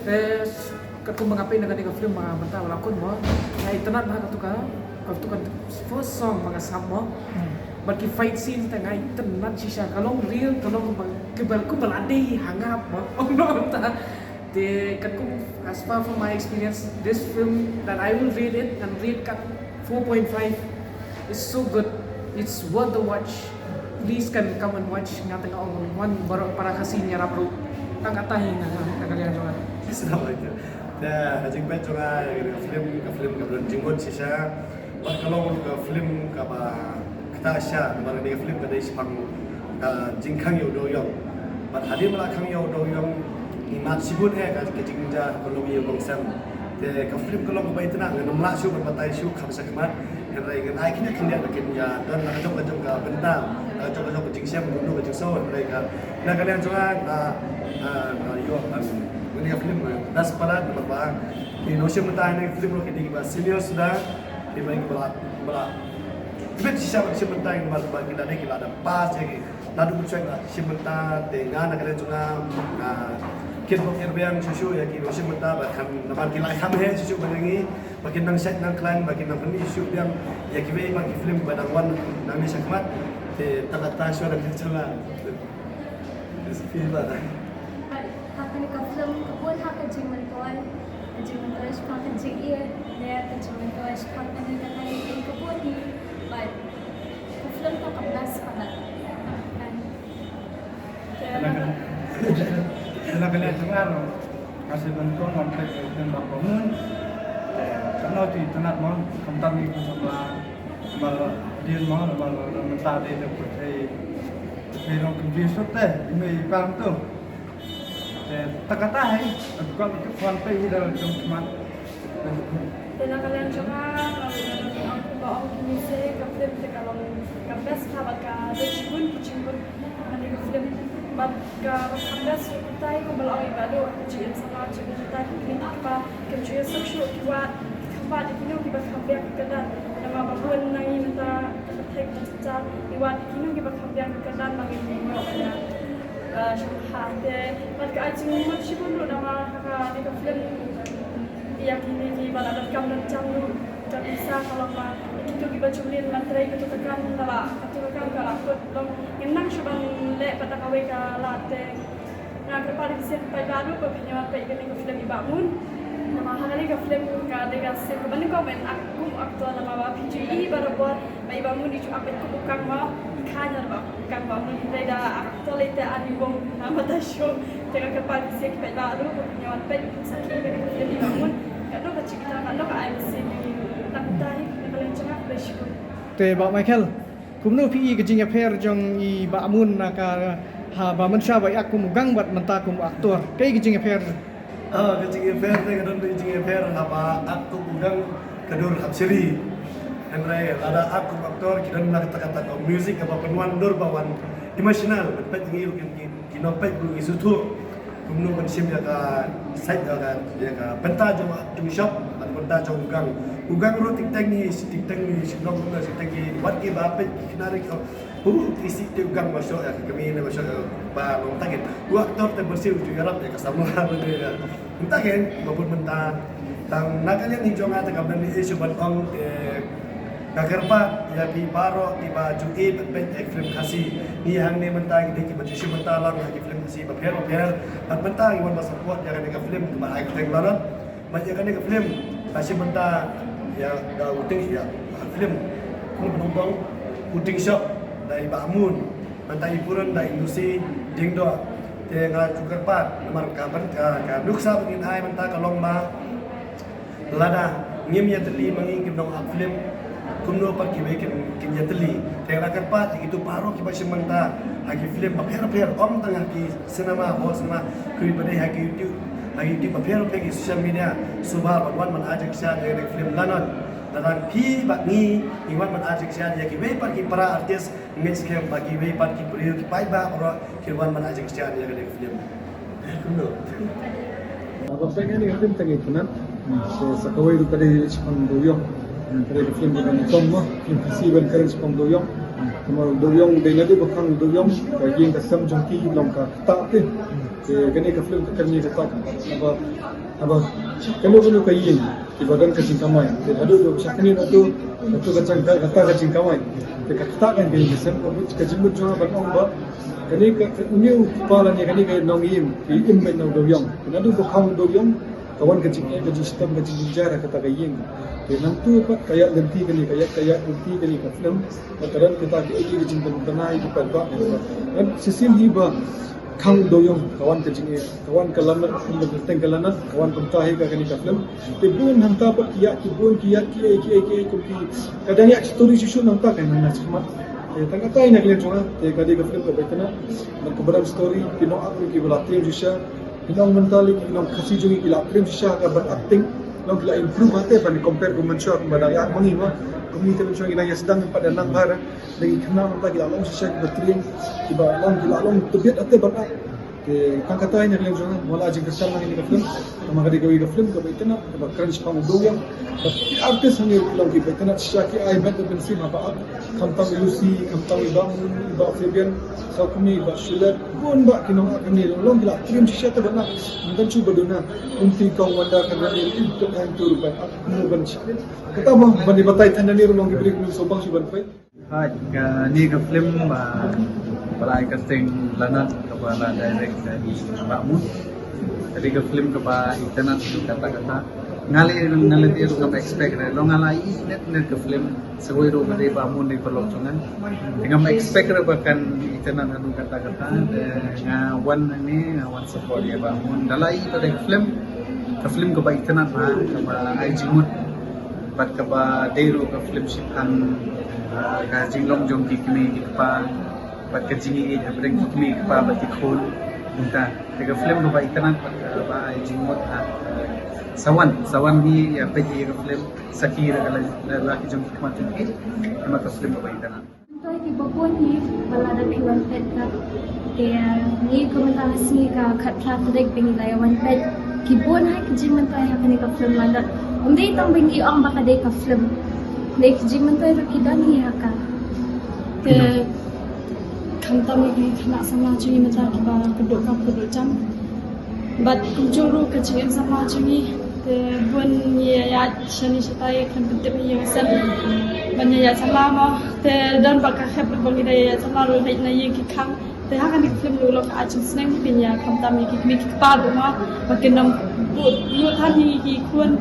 Katu mengapai dengan tiga film mga banta wala kun mo. Na itanan na katu kan first song mga sab mo. Bagi fight scene ta ngai itanan sisa kalong real kalong kebal ade hangap mo. No ta. As far from my experience, this film that I will rate it and rate kat 4.5 is so good. It's worth the watch. Please can come and watch nga tengah one para kasih nyarap ru. Ang atahin na kalian jangan. Sedap aja. Dah, hajing pet juga film kebetulan jenggot sisa. Kalau film kapa kita asya, mana dia film kada isipang jingkang yo doyong. Hadir melakang yo doyong imat sibut kan kejingja kalau yo bongsam. Film kalau kapa itu nak nama lasu berbatai su kamsa kemat. Henry kan akhirnya kini ada kini ya dan nak jom ke bentang, jom jingsiam gunung jingsau mereka. Nah kalian juga yo ini film das parat berapa ini nosi mentah ini film lo kini kita senior sudah di mana kita kita siapa si mentah ini berapa kita ni kita ada pas lagi lalu bercuai si mentah dengan kalian juga kita berbiang susu ya kita nosi mentah bahkan nama kita kami susu berengi bagi nang set nang klan bagi nang ini susu yang ya kita bagi film pada wan nang ni sakmat tengah tasya dan kecewa film ada Hakani ka film kapun haka jing mantoy spang ka jing iya ne ka jing mantoy spang ka ni kanay in kapun ni but ka film ka kablas pala kena dengar kasih bentuk sampai dan bangun karena di tanah mau kentang itu sama bal dia mau bal mentah dia dapat orang kebiasaan deh ini paham tuh takata hai kalau itu fun pe dalam cuma dan kalian juga aku bawa ini se ka film te kalau ka best ka baka deshbun kuchingbun ani ka film bak ka best tai ko bala ai bado jin sama jin tai ni pa ke jua social kiwa kapa di kinu ki bak khambia ka dan nama babun nangi mata tek ta iwan kinu ki bak khambia ka dan magi ni yo ya syuhate mat ka ajing mat shibun nama ka ni ka film yang ini di mana ada kamera candu dan bisa kalau mah itu kita cumlin materi itu tekan dalam katakan kalau aku dong enang cuman le pada kawe kalate nah kepada bisa pai baru berpenyawa pai ini ke film dibangun nama hari ke film ka dengan sen kembali komen aku aktor nama PGE baru buat pai bangun di apa itu bukan mau kanya bukan bangun beda aktor itu anibong nama tasyo tengah kepada bisa pai baru berpenyawa pai sakit ke film dibangun kalau kecil kita kalau ke IMC tak tahu kalau cakap bersyukur. Te Pak Michael, kumno PE ke jingya per jong I Ba Mun naka ha ba mansha ba yak kum gang bat menta kum aktor. Kai ke jingya per. Ke jingya per te kadon ke jingya per apa aku gang kadur hapsiri. Henry ada aku aktor kita nak kata-kata music apa penuan dor bawan emotional bet ngil kinopet bu isutu. Kumno pensim ya ka site ya ka benta jong shop atau benta jong ugang ro tik tang ni sinong ko si tang ni wat ki ba pe kinari ko isi te ugang masuk ya kami ni masuk ba long tagin dua aktor te bersih ju yarap ya kasama ni ya entah kan mabut benta tang nakalyan ni jong ata ka ben isu ban ong Kagerpa ya di baro di baju ben film kasih ni hang ni mentang di baju si mentang lang di film kasih bapher at mentang iwan masapot ya kan film ba ai teng barat banyak kan film kasih mentang ya da uting ya film kung penumpang uting shop dari Bamun mentang ipuran dari industri dingdo te ngal Kagerpa nomor kabar ka duksa begin ai mentang kalong ma lada ngim ya teli mangi kimdong film kumno pa kiwe kin yatli tengah kerpat itu paro ki basi menta hagi film paper om tengah ki cinema hall cinema kui bade hagi itu paper ki social media subha bagwan man ajak sya de film lanon dan pi bakni iwan man ajak sya ya ki we par ki para artis mix ke bagi we par ki brio ki pai ba ro ki wan man ajak sya ya de film kumno Apa pengen ni film tagi punan. Sa kawai du tadi sepang doyong. Dari film dengan Tom film kasih ban keren sepang doyong. Kama doyong dai nadu bakang doyong ka yin ka sam jongki long ka ta te gani ka film ka ni ka ta aba kalau ka yin di badan ka jing kamai adu do sakni nadu ka chang ka ta ka jing kamai ka ta kan ka yin sam ka jing mu jwa ba ong ba kani ka new pala ni kani ka nong yin im men no doyong nadu bakang doyong kawan ka jing ka sistem ka jing jara ka ta ka yin Nam tu pat kayak ganti kali kayak ganti kali ka film mataran kita ke igi ke cinta tanai di palba dan sisim hiba khang doyong kawan ke jinge kawan kalana teng kalana kawan kumtahi ka kali ka film tibun hanta pat tibun kiya ki kadang ya story susu nanta kan na cuma tanga tai na kali chunga te kali ka film ka betana dan keberan story pino aku ki belatim jusha pinong mentali pinong kasi jungi ila film jusha ka ban acting long kila improve ate pan compare ko mansyo kung badaya mangi ma kumita mansyo ina yasdang pada nang bara lagi kenal ta kila long sisya ko trim iba long kila long tubiat ate bana ke kangkatay na lang jongan wala jing kasal nang ini ka film kama kadi gawi ka film ka baitana ka crunch pang doyang tapi artist hangir long ki baitana sisya ki ay met ben sim apa kamtang Lucy kamtang iba Fabian sa kumi ba shulat bon ba kinong kami long kila trim sisya ta bana dan cuba dona unti kau wanda kan ni itu kan tur ban mu ban chicken kita mau bani batai tanda ni long gibrik ni sobang suban pai ni ka film balai casting lanat kepala direct dari Pak Mun. Jadi ke film kepa internet kata-kata ngalir itu kapa expect lo ngalai net ke film segoi ro dari Pak Mun di perloncongan dengan expect bahkan internet anu kata-kata ngawan ini ngawan support ya Pak Mun dalai pada ke film kepa internet kepa IG mood bat kepa dero ke film shipan ka jinglong jong kikmi kepa pat kajingi abring kikmi kepa batikul minta tiga film kepa internet kepa IG mood sawan ni ya peji ke film sakira kalau lagi jong kikma tinggi sama ke film kepa internet Tôi thì bố quân thì là đặc biệt quan trọng là thì như công tác sinh cả khát khát được bình đại quan trọng khi bố hay cái gì mình tôi hay cái cái film là đó hôm nay tông bình ông bác cái cái film để cái gì mình tôi được cái đó như hả thì không tâm cái khả sama chung mình ta cái bà cái độ chăm but cũng chung ru cái chuyện sama chung thì buồn ya shani shatai kan penting yang sen banyak ya salah mah thì dan bakal khép được bagi dia salah rồi hay này cái khang thì hang cái film lu lo ka chung sneng pin ya kham tam cái mi cái pa do ma bakin nam buat lu than cái khuôn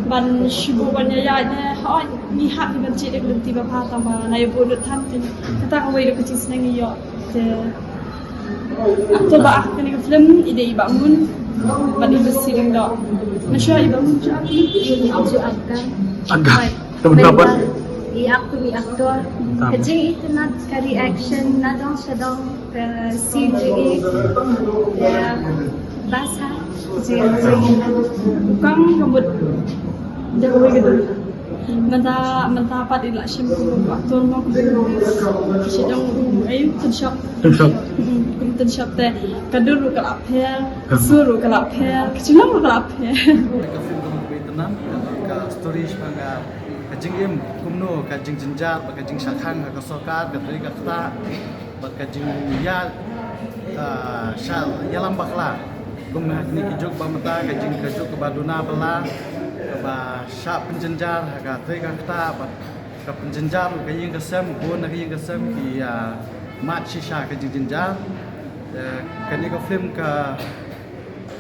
ban shibu banyak ya ne ha ni hak ni ban cik dia tiba pa ta ma nai buat lu than tin kata awai được chung sneng yo thì coba cái film ide bangun bani bersiring dah. Masya ibu macam ini aku akan teman-teman aku ni aktor kerja itu nak kari action nak dong sedang CGI bahasa bukan rambut jauh gitu mentah apa di lakshim aktor mau sedang ayu tenshop teh kadur kelap hair suruh kelap hair kecilang kelap hair ka story sepanga kajing im kumno kajing jenjar kajing sakhang ka sokar ka tri ka kata kajing ya shal yalam bakla gumna ni kijok bamata kajing kajok ke baduna bela ke ba sha penjenjar ka tri ka kata ka penjenjar kajing kesem bun kajing kesem ki mat shisha kajing jenjar kani ka film ka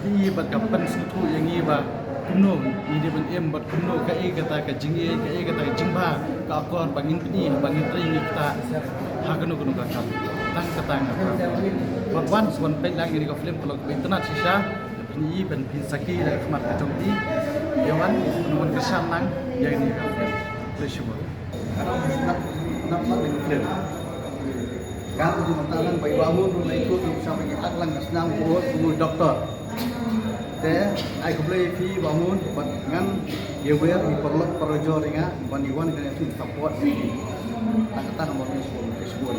di bat ka pen sutu yang i ba kumno ni dia ben em bat kumno ka e kata ka jingi ka e kata jingba ka akor bangin pni bangin tri ni kita ha kanu ka kam tang kata bat wan swan pe lang ni ka film kalau internet shisha ni ben pin saki da khmat ka jongti yawan non ka sam nang yang ni ka film leshuwa nak film kan di matalan bai bangun rumah itu sampai kita lang senang buat doktor teh ai kublai fi bangun bat ngan dia ber di perlu perjo ringa baniwan kan itu support tak kata nomor ni Facebook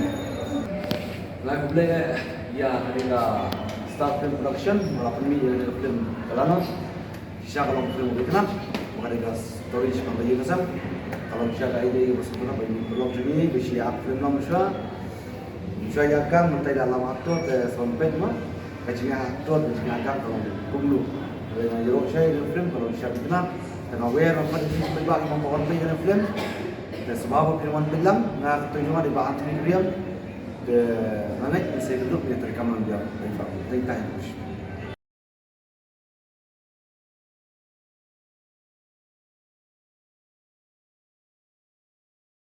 lah kublai ya harga start film production melakukan media film kalana siapa kalau film itu kan harga story seperti ini kan kalau siya ide bersama bagi belum sini bisi film nom siya yakan mentai dalam aktor sompet mah kacingnya aktor kacingnya agak kalau kumlu dengan jero siya film kalau siya benar dengan aware apa di sini bagi membawa film dan sebab film film nggak tujuan di bahan film de anak bisa duduk di rekaman dia. Terima kasih.